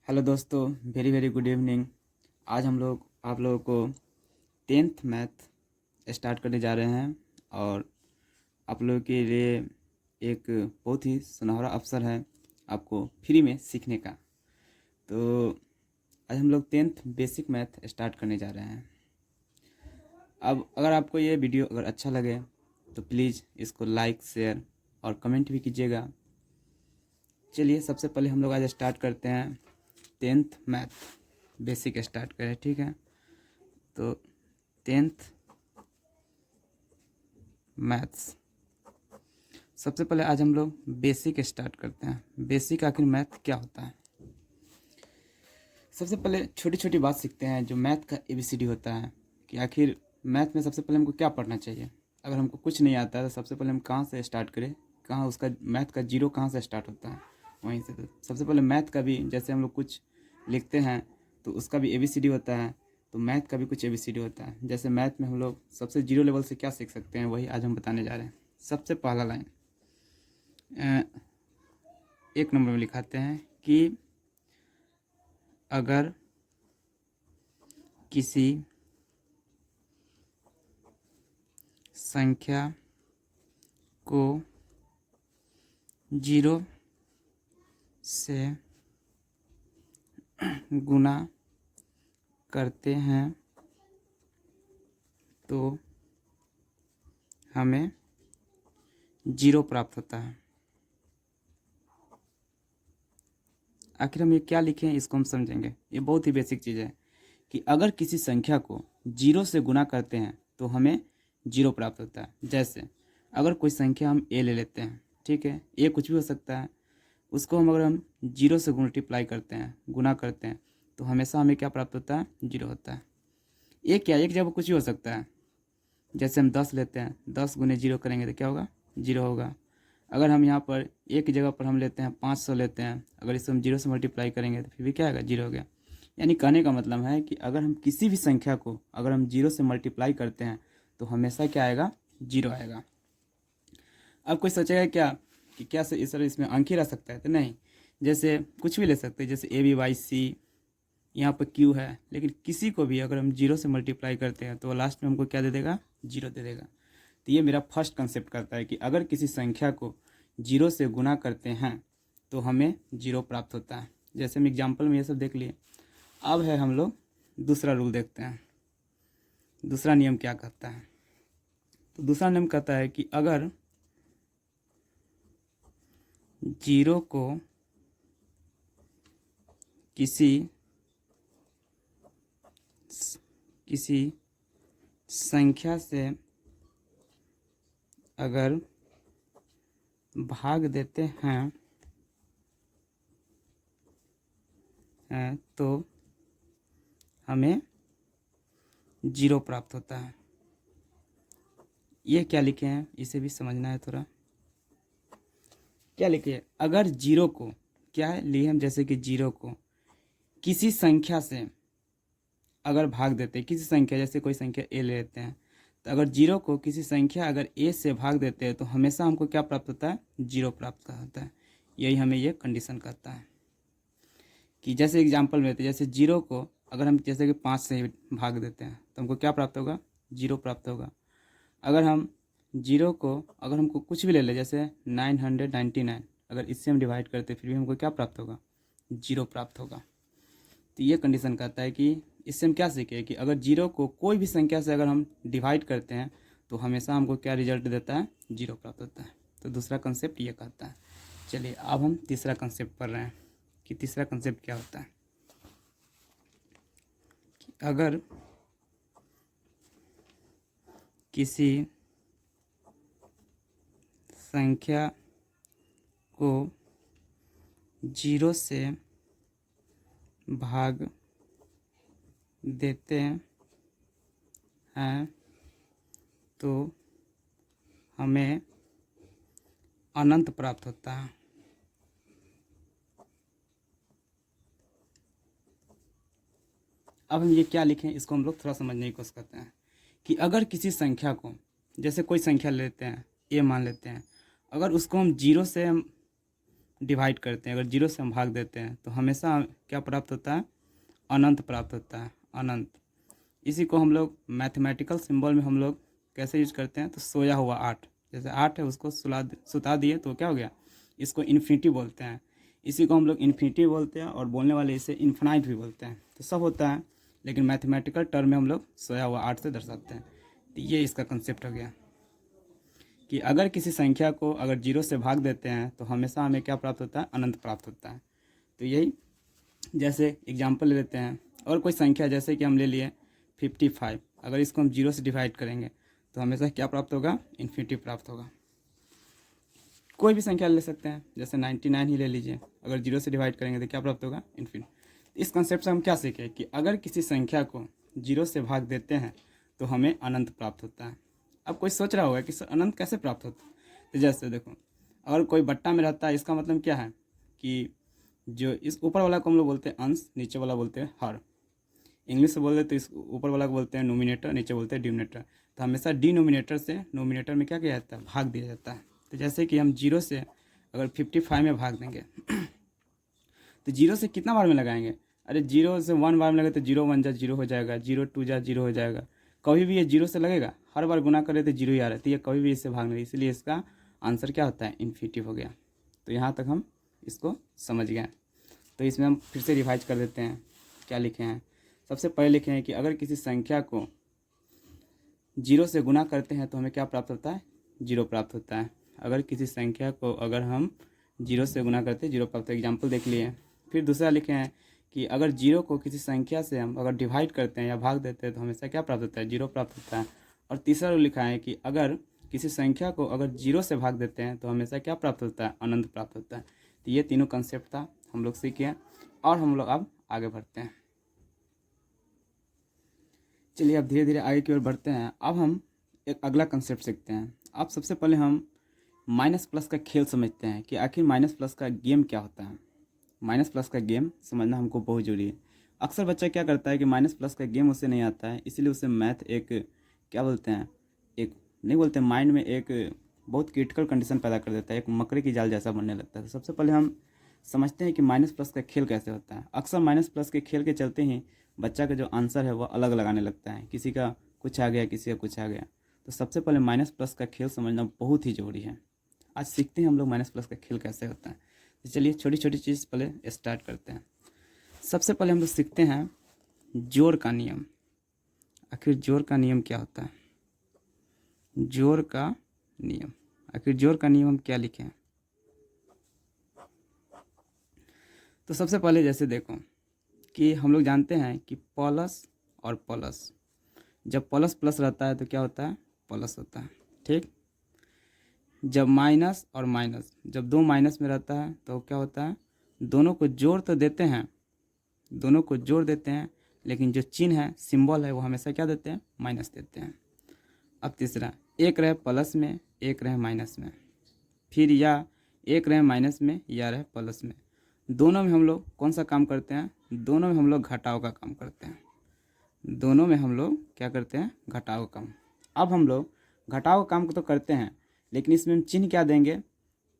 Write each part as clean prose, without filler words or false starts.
Hello दोस्तों, very very good evening. आज हम लोग आप लोगों को टेंथ मैथ स्टार्ट करने जा रहे हैं और आप लोगों के लिए एक बहुत ही सुनहरा अवसर है आपको फ्री में सीखने का। तो आज हम लोग टेंथ बेसिक मैथ स्टार्ट करने जा रहे हैं। अब अगर आपको ये वीडियो अगर अच्छा लगे तो प्लीज़ इसको लाइक शेयर और कमेंट भी कीजिएगा। चलिए सबसे पहले हम लोग आज स्टार्ट करते हैं टेंथ मैथ बेसिक स्टार्ट करें, ठीक है। तो टेंथ मैथ्स सबसे पहले आज हम लोग बेसिक स्टार्ट करते हैं। बेसिक आखिर मैथ क्या होता है। सबसे पहले छोटी छोटी बात सीखते हैं जो मैथ का एबीसीडी होता है कि आखिर मैथ में सबसे पहले हमको क्या पढ़ना चाहिए। अगर हमको कुछ नहीं आता है तो सबसे पहले हम कहाँ से स्टार्ट करें, कहाँ उसका मैथ का जीरो कहाँ से स्टार्ट होता है, वहीं से। तो सबसे पहले मैथ का भी जैसे हम लोग कुछ लिखते हैं तो उसका भी एबीसीडी होता है, तो मैथ का भी कुछ एबीसीडी होता है। जैसे मैथ में हम लोग सबसे जीरो लेवल से क्या सीख सकते हैं वही आज हम बताने जा रहे हैं। सबसे पहला लाइन एक नंबर में लिखाते हैं कि अगर किसी संख्या को जीरो से गुना करते हैं तो हमें जीरो प्राप्त होता है। आखिर हम ये क्या लिखे हैं इसको हम समझेंगे। ये बहुत ही बेसिक चीज़ है कि अगर किसी संख्या को जीरो से गुना करते हैं तो हमें जीरो प्राप्त होता है। जैसे अगर कोई संख्या हम ए ले लेते हैं, ठीक है, ए कुछ भी हो सकता है, उसको अगर हम जीरो से मल्टीप्लाई करते हैं, गुना करते हैं, तो हमेशा हमें क्या प्राप्त होता है, जीरो होता है। एक क्या, एक जगह कुछ भी हो सकता है। जैसे हम 10 लेते हैं, 10 गुने जीरो करेंगे तो क्या होगा, जीरो होगा। अगर हम यहाँ पर एक जगह पर हम लेते हैं 500 लेते हैं, अगर इसको हम जीरो से मल्टीप्लाई करेंगे तो फिर भी क्या आएगा, जीरो हो गया। यानी कहने का मतलब है कि अगर हम किसी भी संख्या को अगर हम जीरो से मल्टीप्लाई करते हैं तो हमेशा क्या आएगा, जीरो आएगा। अब कोई सोचेगा क्या कि क्या से इस तरह इसमें अंक ही रह सकता है, तो नहीं। जैसे कुछ भी ले सकते हैं, जैसे ए बी वाई सी, यहाँ पर क्यू है, लेकिन किसी को भी अगर हम जीरो से मल्टीप्लाई करते हैं तो लास्ट में हमको क्या दे देगा, जीरो दे देगा। तो ये मेरा फर्स्ट कंसेप्ट करता है कि अगर किसी संख्या को जीरो से गुना करते हैं तो हमें जीरो प्राप्त होता है। जैसे हम एग्जाम्पल में ये सब देख लिए। अब है हम लोग दूसरा रूल देखते हैं। दूसरा नियम क्या कहता है। तो दूसरा नियम कहता है कि अगर जीरो को किसी संख्या से अगर भाग देते हैं तो हमें जीरो प्राप्त होता है। ये क्या लिखे हैं इसे भी समझना है थोड़ा। क्या लिखे हैं, अगर जीरो को क्या है लिए हम, जैसे कि जीरो को किसी संख्या से अगर भाग देते हैं, किसी संख्या जैसे कोई संख्या ए ले लेते हैं, तो अगर जीरो को किसी संख्या अगर ए से भाग देते हैं तो हमेशा हमको क्या प्राप्त होता है, जीरो प्राप्त होता है। यही हमें ये कंडीशन कहता है कि जैसे एग्जांपल में जैसे जीरो को अगर हम जैसे कि 5 से भाग देते हैं तो हमको क्या प्राप्त होगा, जीरो प्राप्त होगा। अगर हम जीरो को अगर हमको कुछ भी ले लें, जैसे 999, अगर इससे हम डिवाइड करते फिर भी हमको क्या प्राप्त होगा, जीरो प्राप्त होगा। तो ये कंडीशन कहता है कि इससे हम क्या सीखे कि अगर जीरो को कोई भी संख्या से अगर हम डिवाइड करते हैं तो हमेशा हमको क्या रिजल्ट देता है, जीरो प्राप्त होता है। तो दूसरा कंसेप्ट ये कहता है। चलिए अब हम तीसरा कंसेप्ट पढ़ रहे हैं कि तीसरा कंसेप्ट क्या होता है कि अगर किसी संख्या को जीरो से भाग देते हैं तो हमें अनंत प्राप्त होता है। अब हम ये क्या लिखें इसको हम लोग थोड़ा समझने की कोशिश करते हैं कि अगर किसी संख्या को, जैसे कोई संख्या लेते हैं ए मान लेते हैं, अगर उसको हम जीरो से हम डिवाइड करते हैं, अगर जीरो से हम भाग देते हैं तो हमेशा क्या प्राप्त होता है, अनंत प्राप्त होता है, अनंत। इसी को हम लोग मैथमेटिकल सिंबल में हम लोग कैसे यूज करते हैं, तो सोया हुआ 8, जैसे 8 है उसको सुता दिए तो क्या हो गया, इसको इन्फिनिटी बोलते हैं। इसी को हम लोग इन्फिनिटी बोलते हैं और बोलने वाले इसे इन्फिनाइट भी बोलते हैं। तो सब होता है, लेकिन मैथमेटिकल टर्म में हम लोग सोया हुआ 8 से दर्शाते हैं। तो ये इसका कंसेप्ट हो गया कि अगर किसी संख्या को अगर जीरो से भाग देते हैं तो हमेशा हमें क्या प्राप्त होता है, अनंत प्राप्त होता है। तो यही, जैसे एग्जाम्पल ले लेते हैं, और कोई संख्या जैसे कि हम ले लिए 55, अगर इसको हम जीरो से डिवाइड करेंगे तो हमेशा क्या प्राप्त होगा, इन्फिनिटी प्राप्त होगा। कोई भी संख्या ले सकते हैं, जैसे 99 ही ले लीजिए, अगर जीरो से डिवाइड करेंगे तो क्या प्राप्त होगा, इन्फिनिटी। इस कंसेप्ट से हम क्या सीखें कि अगर किसी संख्या को जीरो से भाग देते हैं तो हमें अनंत प्राप्त होता है। अब कोई सोच रहा होगा कि सर अनंत कैसे प्राप्त होता है, तो जैसे देखो, अगर कोई बट्टा में रहता है, इसका मतलब क्या है कि जो इस ऊपर वाला को हम लोग बोलते हैं अंश, नीचे वाला बोलते हैं हर। इंग्लिश से बोल दे तो इस ऊपर वाला को बोलते हैं नोमिनेटर, नीचे बोलते हैं डिनोमिनेटर। तो हमेशा डिनोमिनेटर से नोमिनेटर में क्या किया जाता है, भाग दिया जाता है। तो जैसे कि हम जीरो से अगर 55 में भाग देंगे तो जीरो से कितना बार में लगाएंगे, अरे जीरो से 1 बार में लगे तो 0 1 जा 0 हो जाएगा, 0 2 जा 0 हो जाएगा। कभी भी ये जीरो से लगेगा, हर बार गुना करे तो जीरो ही आ रहा है, तो ये कभी भी इससे भाग नहीं, इसलिए इसका आंसर क्या होता है, इन्फिनिटी हो गया। तो यहाँ तक हम इसको समझ गए। तो इसमें हम फिर से रिवाइज कर देते हैं, क्या लिखे हैं। सबसे पहले लिखे हैं कि अगर किसी संख्या को जीरो से गुना करते हैं तो हमें क्या प्राप्त होता है, जीरो प्राप्त होता है। अगर किसी संख्या को अगर हम जीरो से गुना करते हैं, जीरो प्राप्त, एग्जाम्पल देख लिए। फिर दूसरा लिखे हैं कि अगर जीरो को किसी संख्या से हम अगर डिवाइड करते हैं या भाग देते हैं तो हमेशा क्या प्राप्त होता है, जीरो प्राप्त होता है। और तीसरा लिखा है कि अगर किसी संख्या को अगर जीरो से भाग देते हैं तो हमेशा क्या प्राप्त होता है, अनंत प्राप्त होता है। तो ये तीनों कंसेप्ट था, हम लोग सीखे और हम लोग अब आगे बढ़ते हैं। चलिए अब धीरे धीरे आगे की ओर बढ़ते हैं। अब हम एक अगला कंसेप्ट सीखते हैं। अब सबसे पहले हम माइनस प्लस का खेल समझते हैं कि आखिर माइनस प्लस का गेम क्या होता है। माइनस प्लस का गेम समझना हमको बहुत जरूरी है। अक्सर बच्चा क्या करता है कि माइनस प्लस का गेम उसे नहीं आता है, इसलिए उसे मैथ एक क्या बोलते हैं, एक नहीं बोलते, माइंड में एक बहुत क्रिटिकल कंडीशन पैदा कर देता है, एक मकड़े की जाल जैसा बनने लगता है। तो सबसे पहले हम समझते हैं कि माइनस प्लस का खेल कैसे होता है। अक्सर माइनस प्लस के खेल के चलते ही बच्चा का जो आंसर है वह अलग लगाने लगता है, किसी का कुछ आ गया, किसी का कुछ आ गया। तो सबसे पहले माइनस प्लस का खेल समझना बहुत ही ज़रूरी है। आज सीखते हैं हम लोग माइनस प्लस का खेल कैसे होता है। तो चलिए छोटी छोटी चीज़ पहले स्टार्ट करते हैं। सबसे पहले हम लोग सीखते हैं जोड़ का नियम। आखिर जोड़ का नियम क्या होता है, जोड़ का नियम। आखिर जोड़ का नियम हम क्या लिखे हैं। तो सबसे पहले जैसे देखो कि हम लोग जानते हैं कि प्लस और प्लस, जब प्लस प्लस रहता है तो क्या होता है, प्लस होता है, ठीक। जब माइनस और माइनस, जब दो माइनस में रहता है तो क्या होता है, दोनों को जोड़ तो देते हैं, दोनों को जोड़ देते हैं, लेकिन जो चिन्ह है, सिंबल है, वो हमेशा क्या देते हैं, माइनस देते हैं। अब तीसरा, एक रहे प्लस में, एक रहे माइनस में, फिर या एक रहे माइनस में या रहे प्लस में, दोनों में हम लोग कौन सा काम करते हैं, दोनों में हम लोग घटाव का काम करते हैं। दोनों में हम लोग क्या करते हैं, घटाव का काम। अब हम लोग घटाव का काम तो करते हैं, लेकिन इसमें हम चिन्ह क्या देंगे,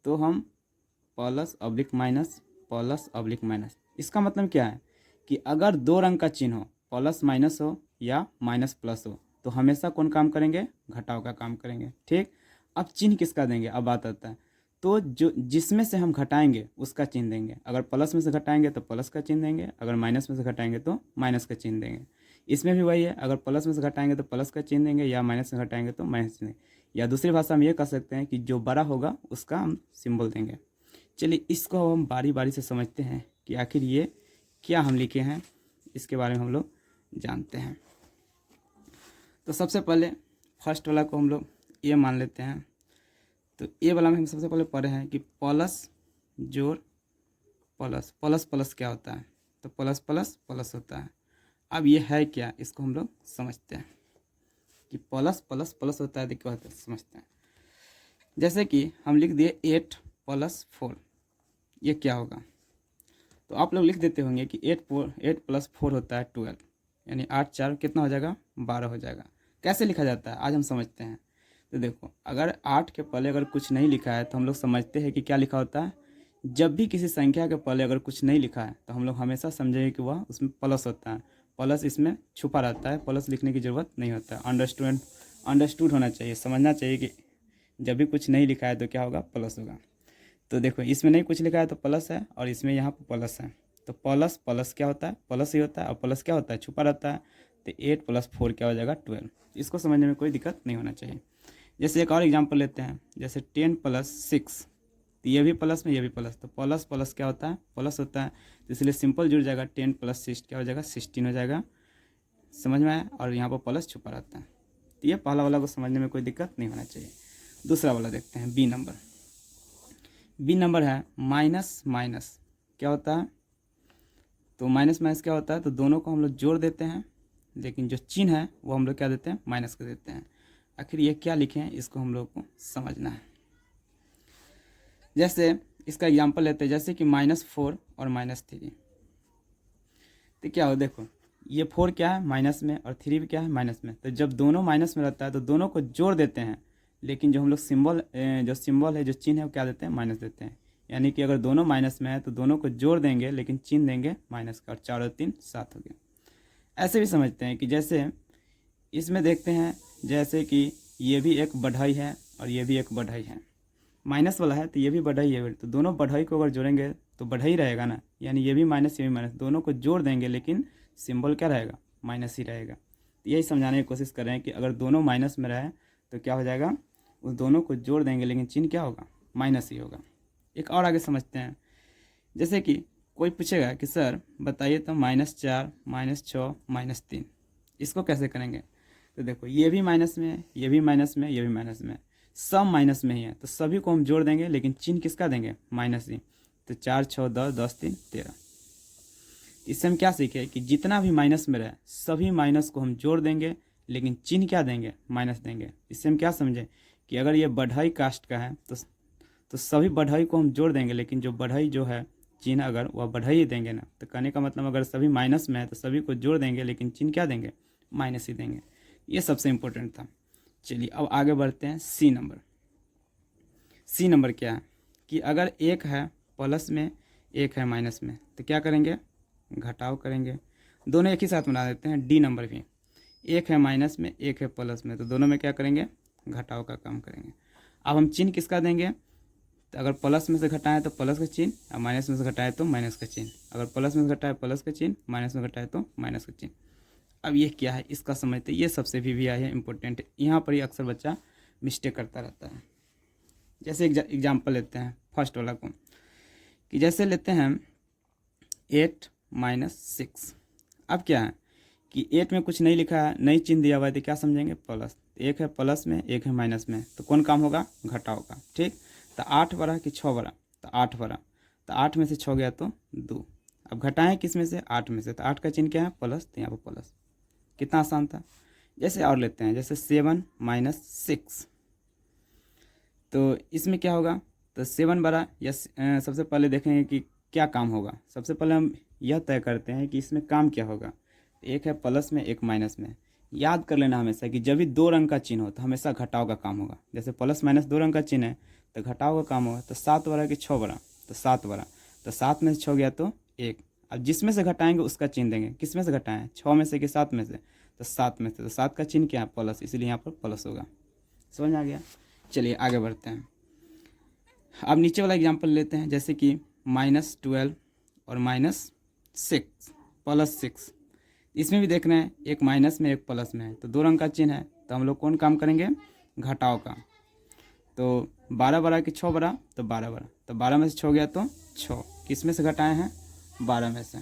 तो हम plus oblique minus, plus oblique minus. इसका मतलब क्या है कि अगर दो रंग का चिन्ह हो, प्लस माइनस हो या माइनस प्लस हो, तो हमेशा कौन काम करेंगे, घटाव का काम करेंगे, ठीक। अब चिन्ह किसका देंगे, अब बात आता है, तो जो जिसमें से हम घटाएंगे उसका चिन्ह देंगे। अगर प्लस में से घटाएंगे तो प्लस का चिन्ह देंगे, अगर माइनस में से घटाएंगे तो माइनस का चिन्ह देंगे। इसमें भी वही है, अगर प्लस में से घटाएंगे तो प्लस का चिन्ह देंगे, या माइनस में घटाएंगे तो माइनस चिन्ह देंगे। या दूसरी भाषा हम ये कह सकते हैं कि जो बड़ा होगा उसका हम सिंबल देंगे। चलिए इसको हम बारी बारी से समझते हैं कि आखिर ये क्या हम लिखे हैं, इसके बारे में हम लोग जानते हैं। तो सबसे पहले फर्स्ट वाला को हम लोग ए मान लेते हैं। तो ए वाला में हम सबसे पहले पढ़े हैं कि प्लस जोड़ प्लस, प्लस प्लस क्या होता है, तो प्लस प्लस प्लस होता है। अब ये है क्या, इसको हम लोग समझते हैं कि प्लस प्लस प्लस होता है, देखो होता है, समझते हैं। जैसे कि हम लिख दिए 8 + 4, ये क्या होगा, तो आप लोग लिख देते होंगे कि 8 + 4 होता है 12, यानी 8 4 कितना हो जाएगा, 12 हो जाएगा। कैसे लिखा जाता है आज हम समझते हैं। तो देखो, अगर 8 के पहले अगर कुछ नहीं लिखा है तो हम लोग समझते हैं कि क्या लिखा होता है, जब भी किसी संख्या के पहले अगर कुछ नहीं लिखा है तो हम लोग हमेशा समझेंगे कि वह उसमें प्लस होता है, प्लस इसमें छुपा रहता है, प्लस लिखने की ज़रूरत नहीं होता है। अंडरस्टूड होना चाहिए, समझना चाहिए कि जब भी कुछ नहीं लिखा है तो क्या होगा, प्लस होगा। तो देखो इसमें नहीं कुछ लिखा है तो प्लस है, और इसमें यहाँ पर प्लस है, तो प्लस प्लस क्या होता है, प्लस ही होता है, और प्लस क्या होता है, छुपा रहता है। तो 8 + 4 क्या हो जाएगा, 12। इसको समझने में कोई दिक्कत नहीं होना चाहिए। जैसे एक और एग्जांपल लेते हैं, जैसे 10 + 6, तो ये भी प्लस में, ये भी प्लस, तो प्लस प्लस क्या होता है, प्लस होता है, तो इसलिए सिंपल जुड़ जाएगा, 10 + 6 क्या हो जाएगा, 16 हो जाएगा। समझ में आया, और यहाँ पर प्लस छुपा रहता है। तो ये पहला वाला को समझने में कोई दिक्कत नहीं होना चाहिए। दूसरा वाला देखते हैं, बी नंबर। बी नंबर है माइनस माइनस, क्या होता है, तो माइनस माइनस क्या होता है, तो दोनों को हम लोग जोड़ देते हैं, लेकिन जो चिन्ह है वो हम लोग क्या देते हैं, माइनस कर देते हैं। आखिर ये क्या लिखे हैं, इसको हम लोग को समझना है। जैसे इसका एग्जांपल लेते हैं, जैसे कि -4 और -3, तो क्या हो, देखो ये 4 क्या है, माइनस में, और 3 भी क्या है, माइनस में। तो जब दोनों माइनस में रहता है तो दोनों को जोड़ देते हैं, लेकिन जो हम लोग सिंबल है, जो चिन्ह है वो क्या देते हैं, माइनस देते हैं। यानी कि अगर दोनों माइनस में है तो दोनों को जोड़ देंगे, लेकिन चिन्ह देंगे माइनस का, और 4 और 3 7 हो गया। ऐसे भी समझते हैं कि जैसे इसमें देखते हैं, जैसे कि ये भी एक बढ़ई है और ये भी एक बढ़ई है, माइनस वाला है तो ये भी बढ़ई है, तो दोनों बढ़ई को अगर जोड़ेंगे तो बढ़ई रहेगा ना, यानी ये भी माइनस ये भी माइनस, दोनों को जोड़ देंगे लेकिन सिंबल क्या रहेगा, माइनस ही रहेगा। तो यही समझाने की कोशिश कर रहे हैं कि अगर दोनों माइनस में रहे तो क्या हो जाएगा, उस दोनों को जोड़ देंगे लेकिन चिन्ह क्या होगा, माइनस ही होगा। एक और आगे समझते हैं, जैसे कि कोई पूछेगा कि सर बताइए तो -4 -6 -3 इसको कैसे करेंगे, तो देखो ये भी माइनस में है, ये भी माइनस में, ये भी माइनस में, सब माइनस में ही है, तो सभी को हम जोड़ देंगे लेकिन चिन्ह किसका देंगे, माइनस ही। तो 4 6 10 10 3 13। इससे हम क्या सीखे कि जितना भी माइनस में रहे सभी माइनस को हम जोड़ देंगे लेकिन चिन्ह क्या देंगे, माइनस देंगे। इससे हम क्या समझे कि अगर ये बढ़ई कास्ट का है तो सभी बढ़ई को हम जोड़ देंगे, लेकिन जो बढ़ई जो है चिन्ह अगर वह बढ़ई ही देंगे ना, तो कहने का मतलब अगर सभी माइनस में है तो सभी को जोड़ देंगे लेकिन चिन्ह क्या देंगे, माइनस ही देंगे। ये सबसे इम्पोर्टेंट था। चलिए अब आगे बढ़ते हैं, सी नंबर। सी नंबर क्या है कि अगर एक है प्लस में, एक है माइनस में, तो क्या करेंगे, घटाव करेंगे। दोनों एक ही साथ बना देते हैं। डी नंबर भी, एक है माइनस में, एक है प्लस में, तो दोनों में क्या करेंगे, घटाव का काम करेंगे। अब हम चिन्ह किसका देंगे, तो अगर प्लस में से घटाएं तो प्लस का चिन्ह, और माइनस में से घटाएं तो माइनस का चिन्ह। अगर प्लस में से घटाएं प्लस का चिन्ह, माइनस में घटाएं तो माइनस का चिन्ह। अब ये क्या है, इसका समझते, ये सबसे भी है इंपॉर्टेंट, यहाँ पर ही अक्सर बच्चा मिस्टेक करता रहता है। जैसे एग्जाम्पल लेते हैं फर्स्ट वाला को, कि जैसे लेते हैं 8 - 6। अब क्या है कि 8 में कुछ नहीं लिखा है, नहीं चिन्ह दिया हुआ है, तो क्या समझेंगे, प्लस। एक है प्लस में, एक है माइनस में, तो कौन काम होगा, घटाव का। ठीक, तो 8 बड़ा कि 6 बड़ा, तो 8 बड़ा, तो 8 में से 6 गया तो 2। अब घटाएं किस में से, 8 में से, तो 8 का चिन्ह क्या है, प्लस, तो यहाँ पर प्लस। कितना आसान था। जैसे और लेते हैं, जैसे 7 - 6, तो इसमें क्या होगा, तो 7 बड़ा या सबसे पहले देखेंगे कि क्या काम होगा। सबसे पहले हम यह तय करते हैं कि इसमें काम क्या होगा। एक है प्लस में, एक माइनस में। याद कर लेना हमेशा कि जब भी 2 रंग का चिन्ह हो तो हमेशा घटाव का काम होगा। जैसे प्लस माइनस 2 रंग का चिन्ह है तो घटाव का काम होगा। तो 7 बड़ा कि 6 बड़ा, तो 7 बड़ा, तो 7 में से 6 गया तो 1। अब जिसमें से घटाएंगे उसका चिन्ह देंगे। किस में से घटाएं, 6 में से कि 7 में से, तो 7 में से, तो 7 का चिन्ह क्या है, प्लस, इसलिए यहाँ पर प्लस होगा। समझ में आ गया। चलिए आगे बढ़ते हैं। अब नीचे वाला एग्जाम्पल लेते हैं, जैसे कि -12 और -6 +6। इसमें भी देख रहे हैं एक माइनस में एक प्लस में है, तो 2 रंग का चिन्ह है, तो हम लोग कौन काम करेंगे, घटाव का। तो 12 बड़ा कि 6 बड़ा, तो 12 बड़ा, तो 12 में से 6 गया तो 6। किस में से घटाए हैं, 12 में से।